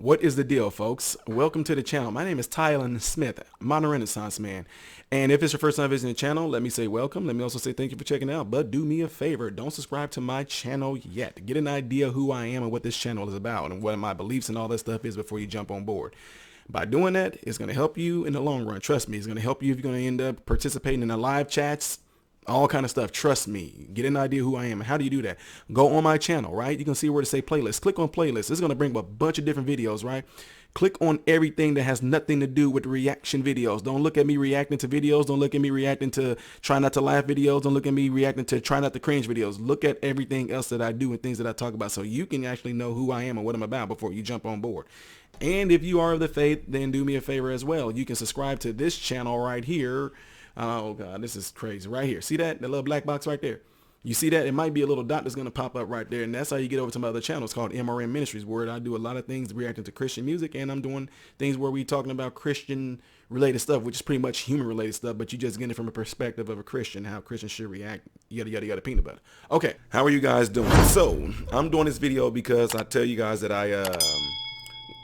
What is the deal, folks? Welcome to the channel. My name is Tylen Smith, Modern Renaissance Man. And if it's your first time visiting the channel, let me say welcome. Let me also say thank you for checking out. But do me a favor, don't subscribe to my channel yet. Get an idea who I am and what this channel is about and what my beliefs and all that stuff is before you jump on board. By doing that, it's going to help you in the long run. Trust me, it's going to help you if you're going to end up participating in the live chats, all kind of stuff. Trust me. Get an idea who I am. How do you do that? Go on my channel, right? You can see where to say playlist. Click on playlist. It's going to bring up a bunch of different videos, right? Click on everything that has nothing to do with reaction videos. Don't look at me reacting to videos. Don't look at me reacting to try not to laugh videos. Don't look at me reacting to try not to cringe videos. Look at everything else that I do and things that I talk about so you can actually know who I am and what I'm about before you jump on board. And if you are of the faith, then do me a favor as well. You can subscribe to this channel right here. Oh God, this is crazy right here. See that? The little black box right there. You see that? It might be a little dot that's going to pop up right there. And that's how you get over to my other channel. It's called MRM Ministries, where I do a lot of things reacting to Christian music. And I'm doing things where we talking about Christian related stuff, which is pretty much human related stuff. But you just get it from a perspective of a Christian, how Christians should react, yada, yada, yada, peanut butter. Okay. How are you guys doing? So I'm doing this video because I tell you guys that I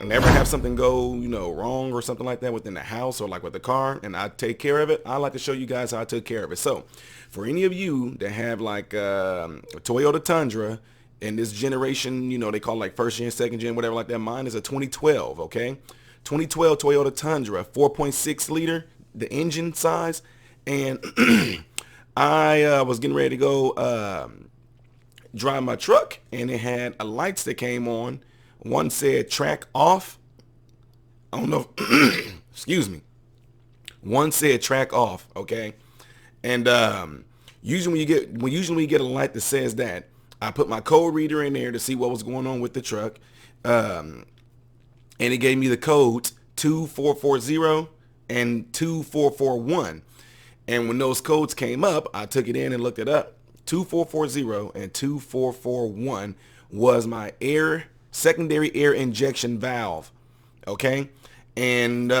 never have something go, wrong or something like that within the house or like with the car, and I take care of it. I like to show you guys how I took care of it. So for any of you that have like a Toyota Tundra in this generation, they call it like first gen, second gen, whatever like that. Mine is a 2012, okay? 2012 Toyota Tundra, 4.6 liter, the engine size. And I was getting ready to go drive my truck, and it had lights that came on. One said track off. I don't know. Excuse me. One said track off. Okay. And usually when you get a light that says that, I put my code reader in there to see what was going on with the truck. And it gave me the codes 2440 and 2441. And when those codes came up, I took it in and looked it up. 2440 and 2441 was my secondary air injection valve. Okay. And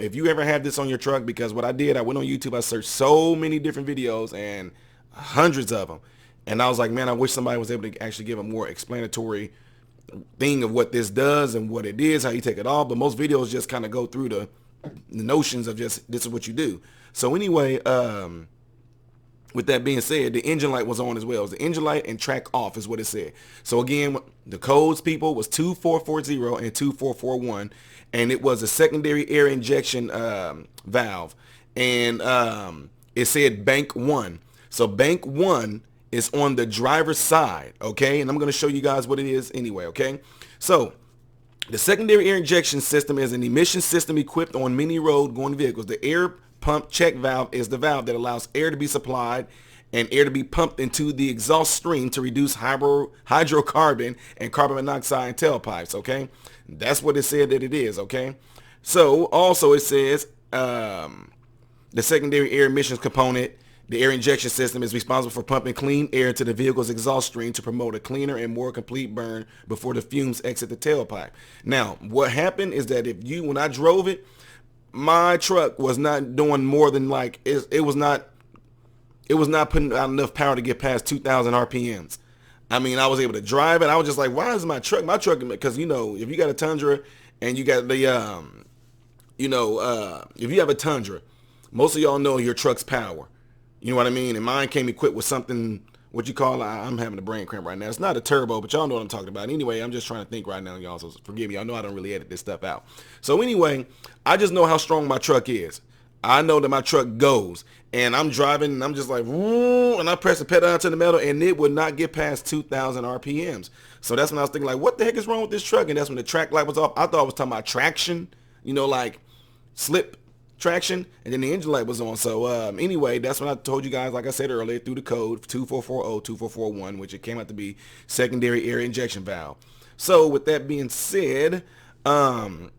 if you ever have this on your truck, because what I did, I went on YouTube, I searched so many different videos and hundreds of them, and I was like, man, I wish somebody was able to actually give a more explanatory thing of what this does and what it is, how you take it off. But most videos just kind of go through the notions of just this is what you do. So anyway, with that being said, the engine light was on as well. It was the engine light and track off is what it said. So again, the codes, people, was 2440 and 2441, and it was a secondary air injection valve, and it said bank 1. So bank 1 is on the driver's side, okay? And I'm going to show you guys what it is anyway, okay? So the secondary air injection system is an emission system equipped on many road going vehicles. The air pump check valve is the valve that allows air to be supplied and air to be pumped into the exhaust stream to reduce hydrocarbon and carbon monoxide in tailpipes, okay? That's what it said that it is, okay? So also it says the secondary air emissions component, the air injection system, is responsible for pumping clean air to the vehicle's exhaust stream to promote a cleaner and more complete burn before the fumes exit the tailpipe. Now, what happened is that when I drove it, my truck was not doing more than it was not putting out enough power to get past 2,000 RPMs. I mean, I was able to drive it. I was just like, why is my truck, because if you got a Tundra and you got the if you have a Tundra, most of y'all know your truck's power. You know what I mean? And mine came equipped with something, what you call, I'm having a brain cramp right now. It's not a turbo, but y'all know what I'm talking about. Anyway, I'm just trying to think right now, y'all, so forgive me. I know I don't really edit this stuff out. So anyway, I just know how strong my truck is. I know that my truck goes, and I'm driving, and I'm just like, and I press the pedal down to the metal, and it would not get past 2,000 RPMs. So that's when I was thinking, like, what the heck is wrong with this truck? And that's when the track light was off. I thought I was talking about traction, like slip traction, and then the engine light was on. So anyway, that's when I told you guys, like I said earlier, through the code 2440 2441, which it came out to be secondary air injection valve. So with that being said, I'm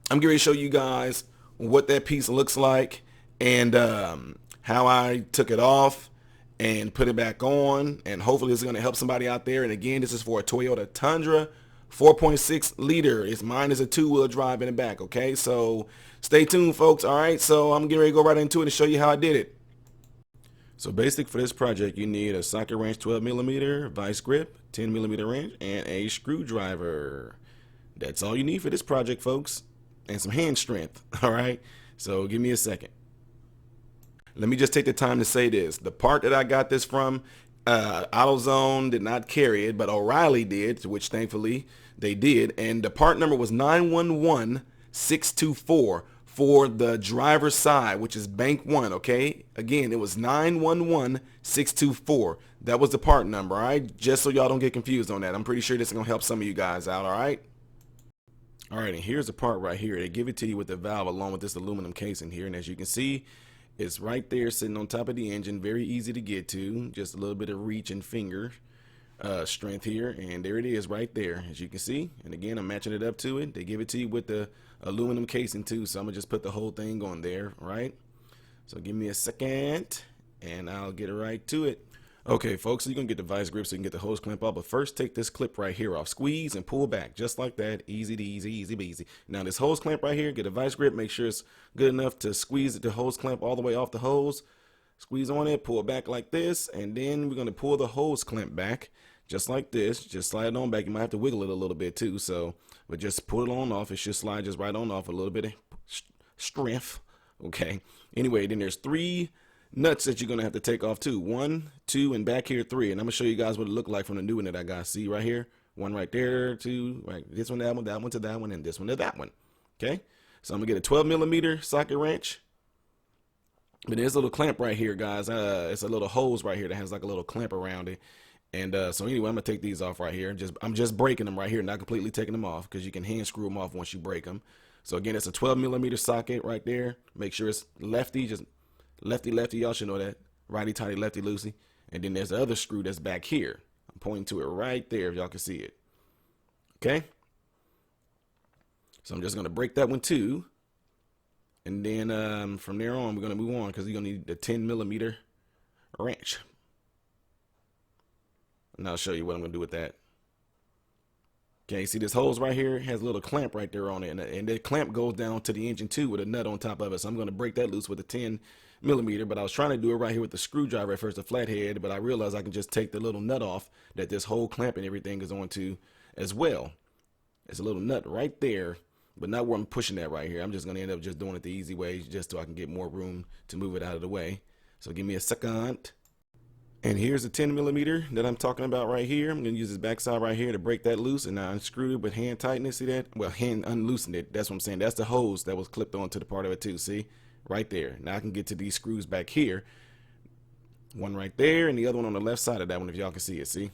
getting ready to show you guys what that piece looks like and how I took it off and put it back on, and hopefully it's going to help somebody out there. And again, this is for a Toyota Tundra 4.6 liter. Mine is a 2-wheel drive in the back, okay? So stay tuned, folks. All right, so I'm getting ready to go right into it and show you how I did it. So basic for this project, you need a socket wrench 12mm, vice grip 10mm wrench, and a screwdriver. That's all you need for this project, folks, and some hand strength. All right, so give me a second. Let me just take the time to say this. The part that I got this from, AutoZone did not carry it, but O'Reilly did, which thankfully they did. And the part number was 911624 for the driver's side, which is bank 1, okay? Again, it was 911624. That was the part number, all right? Just so y'all don't get confused on that. I'm pretty sure this is going to help some of you guys out, all right? All right, and here's the part right here. They give it to you with the valve along with this aluminum casing here. And as you can see, it's right there sitting on top of the engine. Very easy to get to. Just a little bit of reach and finger strength here. And there it is right there, as you can see. And again, I'm matching it up to it. They give it to you with the aluminum casing too. So I'm going to just put the whole thing on there, right? So give me a second and I'll get right to it. Okay, folks, so you're going to get the vice grip so you can get the hose clamp off. But first, take this clip right here off. Squeeze and pull back just like that. Easy easy, easy peasy. Now, this hose clamp right here, get a vice grip. Make sure it's good enough to squeeze the hose clamp all the way off the hose. Squeeze on it, pull it back like this. And then we're going to pull the hose clamp back just like this. Just slide it on back. You might have to wiggle it a little bit too. So, but just pull it on off. It should slide just right on off. A little bit of strength. Okay. Anyway, then there's 3 nuts that you're going to have to take off too. 1, 2, and back here 3. And I'm going to show you guys what it looked like from the new one that I got. See right here? 1 right there, 2, right, this one, that one to that one, and this one to that one. Okay? So I'm going to get a 12 millimeter socket wrench. But there's a little clamp right here, guys. It's a little hose right here that has like a little clamp around it. And so anyway, I'm going to take these off right here. I'm just breaking them right here, not completely taking them off because you can hand screw them off once you break them. So again, it's a 12 millimeter socket right there. Make sure it's lefty, just lefty, y'all should know that. Righty, tighty, lefty, loosey. And then there's the other screw that's back here. I'm pointing to it right there if y'all can see it. Okay? So I'm just going to break that one too. And then from there on, we're going to move on because you're going to need the 10 millimeter wrench. And I'll show you what I'm going to do with that. Okay, see this hose right here has a little clamp right there on it. And the clamp goes down to the engine too with a nut on top of it. So I'm going to break that loose with a 10 millimeter, but I was trying to do it right here with the screwdriver at first, the flathead, but I realized I can just take the little nut off that this whole clamp and everything is onto as well. It's a little nut right there, but not where I'm pushing that right here. I'm just going to end up just doing it the easy way just so I can get more room to move it out of the way. So give me a second. And here's the 10 millimeter that I'm talking about right here. I'm going to use this backside right here to break that loose, and I unscrewed it with hand tightness. See that? Well, hand unloosened it. That's what I'm saying. That's the hose that was clipped onto the part of it too. See? Right there. Now I can get to these screws back here. One right there and the other one on the left side of that one if y'all can see it. See?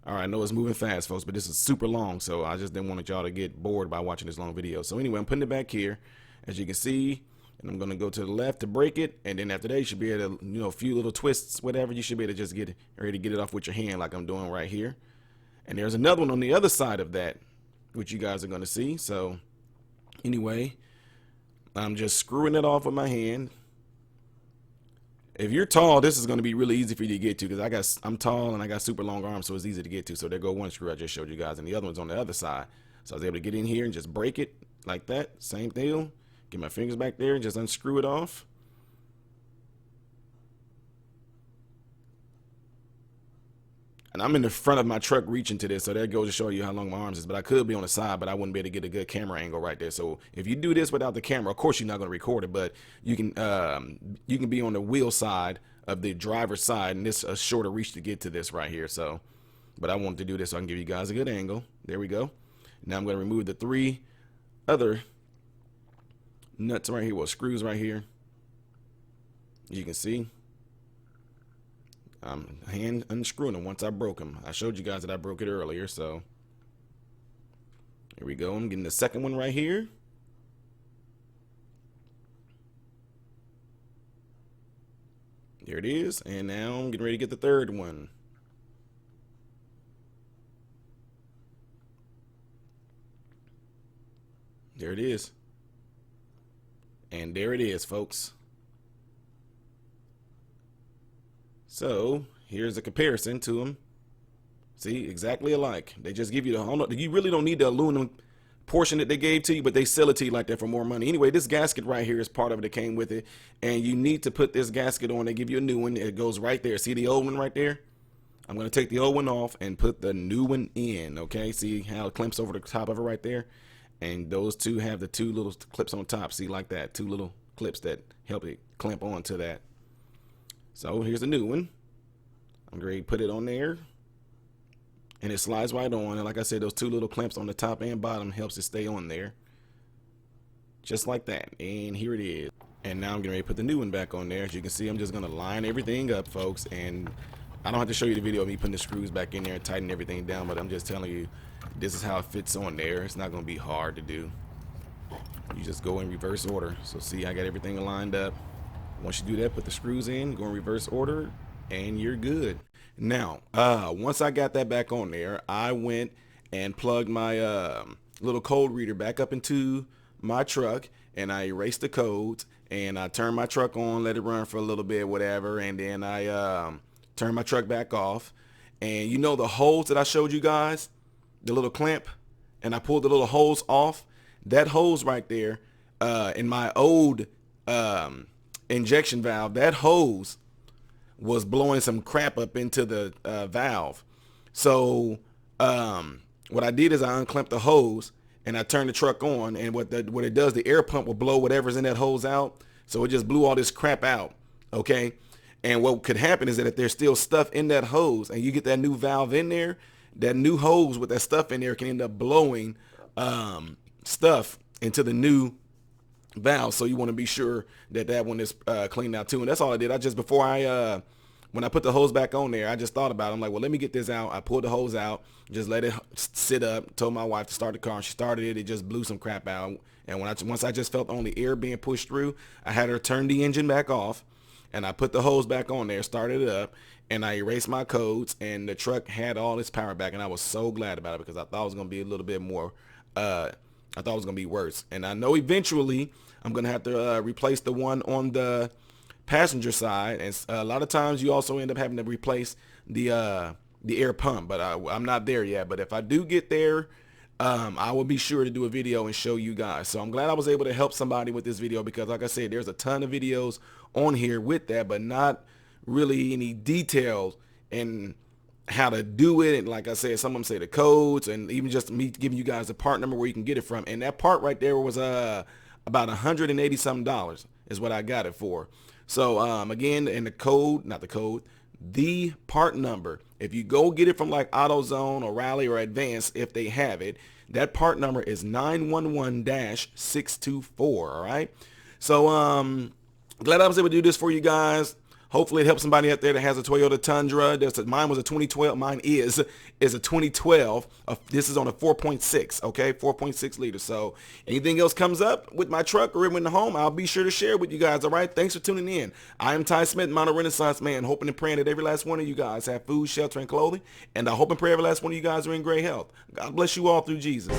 All right, I know it's moving fast, folks, but this is super long, so I just didn't want y'all to get bored by watching this long video. So anyway, I'm putting it back here, as you can see, and I'm going to go to the left to break it, and then after that, you should be able to, you know, a few little twists, whatever, you should be able to just get ready to get it off with your hand like I'm doing right here. And there's another one on the other side of that, which you guys are going to see. So anyway, I'm just screwing it off with my hand. If you're tall, this is going to be really easy for you to get to because I'm tall and I got super long arms, so it's easy to get to. So there go one screw I just showed you guys, and the other one's on the other side. So I was able to get in here and just break it like that. Same deal. Get my fingers back there and just unscrew it off. And I'm in the front of my truck reaching to this, so that goes to show you how long my arms is. But I could be on the side, but I wouldn't be able to get a good camera angle right there. So if you do this without the camera, of course you're not going to record it, but you can be on the wheel side of the driver's side, and this a shorter reach to get to this right here. So, but I wanted to do this so I can give you guys a good angle. There we go. Now I'm going to remove the 3 other nuts right here, well, screws right here. You can see. I'm hand unscrewing them once I broke them. I showed you guys that I broke it earlier, so here we go. I'm getting the second one right here. There it is, and now I'm getting ready to get the third one. There it is. And there it is, folks. So here's a comparison to them. See, exactly alike. They just give you the, you really don't need the aluminum portion that they gave to you, but they sell it to you like that for more money. Anyway, this gasket right here is part of it that came with it, and you need to put this gasket on. They give you a new one. It goes right there. See the old one right there? I'm going to take the old one off and put the new one in. Okay, see how it clamps over the top of it right there? And those two have the two little clips on top. See, like that, two little clips that help it clamp onto that. So here's the new one. I'm going to put it on there, and it slides right on. And like I said, those two little clamps on the top and bottom helps it stay on there, just like that. And here it is. And now I'm getting ready to put the new one back on there. As you can see, I'm just going to line everything up, folks. And I don't have to show you the video of me putting the screws back in there and tightening everything down, but I'm just telling you, this is how it fits on there. It's not going to be hard to do. You just go in reverse order. So see, I got everything lined up. Once you do that, put the screws in, go in reverse order, and you're good. Now, once I got that back on there, I went and plugged my little code reader back up into my truck, and I erased the codes, and I turned my truck on, let it run for a little bit, whatever, and then I turned my truck back off. And you know the hose that I showed you guys, the little clamp, and I pulled the little hose off? That hose right there, in my old injection valve, that hose was blowing some crap up into the valve. So what I did is I unclamped the hose and I turned the truck on, and what it does, the air pump will blow whatever's in that hose out. So it just blew all this crap out. Okay. And what could happen is that if there's still stuff in that hose and you get that new valve in there, that new hose with that stuff in there can end up blowing stuff into the new valve. So you want to be sure that that one is cleaned out too. And that's all I did. I just, before when I put the hose back on there, I just thought about it. I'm like, well, let me get this out. I pulled the hose out, just let it sit up, told my wife to start the car, and she started it. It just blew some crap out. And once I just felt only air being pushed through, I had her turn the engine back off, and I put the hose back on there, started it up, and I erased my codes, and the truck had all its power back. And I was so glad about it, because I thought it was going to be a little bit more, I thought it was going to be worse. And I know eventually I'm going to have to replace the one on the passenger side, and a lot of times you also end up having to replace the air pump, but I'm not there yet. But if I do get there, I will be sure to do a video and show you guys. So I'm glad I was able to help somebody with this video, because like I said, there's a ton of videos on here with that, but not really any details and how to do it. And like I said, some of them say the codes, and even just me giving you guys the part number where you can get it from. And that part right there was about $180 something is what I got it for. So again, and the part number, if you go get it from like AutoZone or Rally or Advance, if they have it, that part number is 911-624. All right. So glad I was able to do this for you guys. Hopefully it helps somebody out there that has a Toyota Tundra. Mine was a 2012. Mine is a 2012. This is on a 4.6, okay? 4.6 liters. So anything else comes up with my truck or in the home, I'll be sure to share with you guys, all right? Thanks for tuning in. I am Ty Smith, Modern Renaissance Man, hoping and praying that every last one of you guys have food, shelter, and clothing. And I hope and pray every last one of you guys are in great health. God bless you all through Jesus.